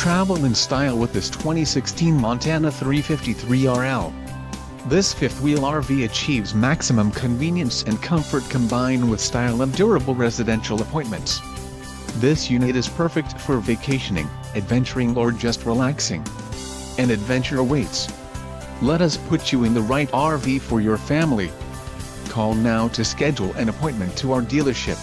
Travel in style with this 2016 Montana 353RL. This fifth-wheel RV achieves maximum convenience and comfort combined with style and durable residential appointments. This unit is perfect for vacationing, adventuring or just relaxing. An adventure awaits. Let us put you in the right RV for your family. Call now to schedule an appointment to our dealership.